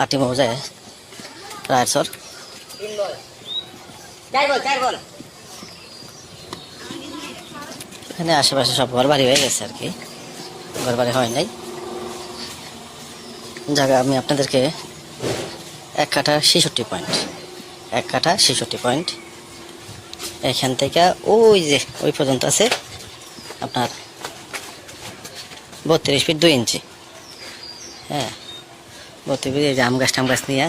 আটি মৌজায় রায়সর এখানে আশেপাশে সব ঘর বাড়ি হয়ে গেছে আর কি, ঘর বাড়ি হয় নাই। জায়গা আমি আপনাদেরকে 1 কাঠা 66 পয়েন্ট, 1 কাঠা 66 পয়েন্ট এখান থেকে ওই যে ওই পর্যন্ত আছে আপনার 32 ফিট 2 ইঞ্চি। হ্যাঁ 32 ফিট। এই যে আম গাছ নিয়ে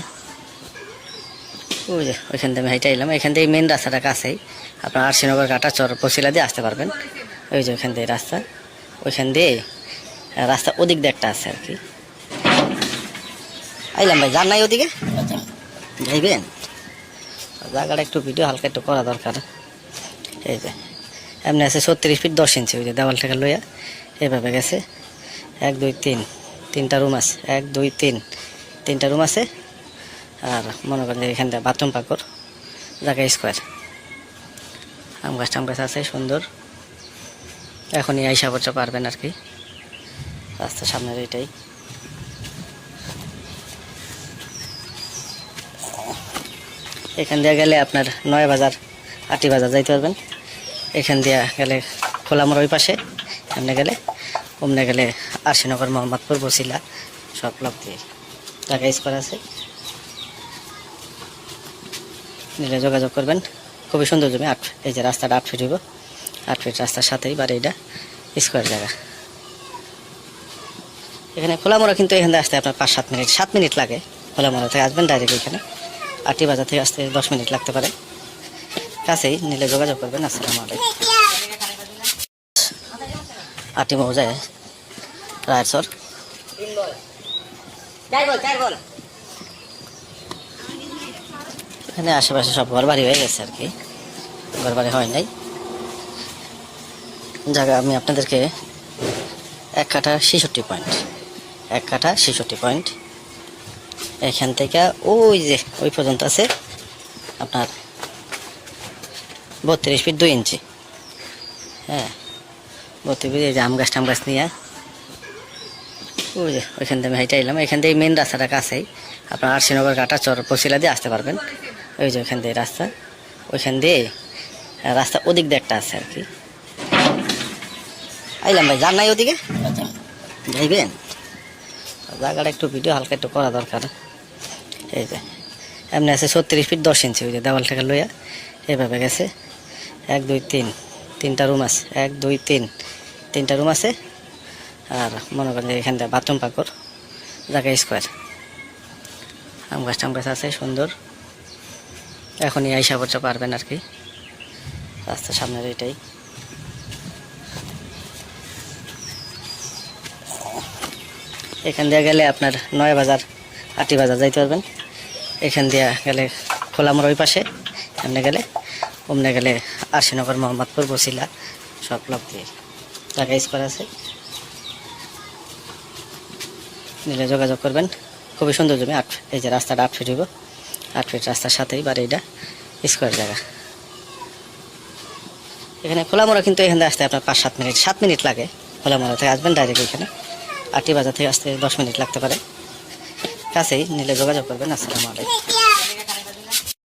ওই যে ওইখান থেকে আমি হাইটে এলাম। এখান থেকে মেন রাস্তাটা কাছেই, আপনার আরশিনগর কাটা চর পশিলা দিয়ে আসতে পারবেন। ওই যে ওইখান দিয়ে রাস্তা, ওইখান দিয়ে রাস্তা ওদিক দিয়ে একটা আছে আর কি। আইলাম ভাই, যান নাই ওদিকে যাইবেন, জায়গাটা একটু ভিডিও হালকা একটু করা দরকার। এই যে এমনি আছে 36 ফিট 10 ইঞ্চি। ওই যে দেওয়াল থেকে লইয়া এইভাবে গেছে 1 2 3 3টা রুম আছে, 1 2 3 3টা রুম আছে। আর মনে করেন এখান থেকে বাথরুম পাকর, জায়গা স্কোয়ার। আম গাছ আছে সুন্দর। এখনই আইসা পড়তে পারবেন আর কি, রাস্তার সামনের এটাই। এখান দিয়ে গেলে আপনার 9 বাজার 8 বাজার যাইতে পারবেন। এখান দিয়ে গেলে খোলামোড় ওই পাশে, এমনি গেলে অমনে গেলে আরশিনগর মোহাম্মদপুর বসিলা সব লোক দিয়ে জায়গা স্কোয়ার আছে। নিলে যোগাযোগ করবেন, খুবই সুন্দর জমি। এই যে রাস্তাটা 8 ফিট হইব, 8 ফিট রাস্তার সাথেই বাড়িটা স্কোয়ার জায়গা। এখানে খোলামোড়া কিন্তু এখান থেকে আসতে আপনার 5-7 মিনিট, 7 মিনিট লাগে। খোলামোড়া থেকে আসবেন ডাইরেক্ট এখানে, 8 বাজার থেকে আসতে 10 মিনিট লাগতে পারে। কাছেই, নিলে যোগাযোগ করবেন। আসসালামু আলাইকুম। আটি মৌজায় রায়সর এখানে আশেপাশে সব ঘর বাড়ি হয়ে গেছে আর কি, ঘর বাড়ি হয় নাই। জায়গা আমি আপনাদেরকে 1 কাঠা 66 পয়েন্ট, 1 কাঠা 66 পয়েন্ট এখান থেকে ওই যে ওই পর্যন্ত আছে আপনার 32 ফিট 2 ইঞ্চি। হ্যাঁ 32 ফিট। এই যে আম গাছ নিয়ে ওই যে ওইখান থেকে আমি হাইটে এলাম। এখান থেকে মেন রাস্তাটা কাছেই, আপনার আরশিনগর কাটা চর পশিলা দিয়ে আসতে পারবেন। ওই যে ওইখান দিয়ে রাস্তা, ওইখান দিয়ে রাস্তা ওদিক দিয়ে একটা আছে আর কি। আইলাম ভাই, যান নাই ওদিকে যাইবেন, জায়গাটা একটু ভিডিও হালকা একটু করা দরকার। এই যে এমনি আছে 36 ফিট 10 ইঞ্চি। ওই যে দেওয়াল থেকে লইয়া এইভাবে গেছে 1 2 3 3টা রুম আছে, 1 2 3 3টা রুম আছে। আর মনে করেন এখান থেকে বাথরুম পাকর, জায়গা স্কোয়ার। আম গাছ আছে সুন্দর। এখনই আইসা পড়তে পারবেন আর কি, রাস্তার সামনের এটাই। এখান দিয়ে গেলে আপনার 9 বাজার 8 বাজার যাইতে পারবেন। এখান দিয়ে গেলে খোলামোড় ওই পাশে, এমনি গেলে অমনে গেলে আরশিনগর মোহাম্মদপুর বসিলা সব লোক দিয়ে জায়গা স্কোয়ার আছে। নিলে যোগাযোগ করবেন, খুবই সুন্দর জমি। এই যে রাস্তাটা 8 ফিট হইব, 8 ফিট রাস্তার সাথেই বাড়িটা স্কোয়ার জায়গা। এখানে খোলামোড়া কিন্তু এখান থেকে আসতে আপনার 5-7 মিনিট, 7 মিনিট লাগে। খোলামোড়া থেকে আসবেন ডাইরেক্ট এখানে, 8 বাজার থেকে আসতে 10 মিনিট লাগতে পারে। কাছেই, নিলে যোগাযোগ করবেন। আসসালামু আলাইকুম।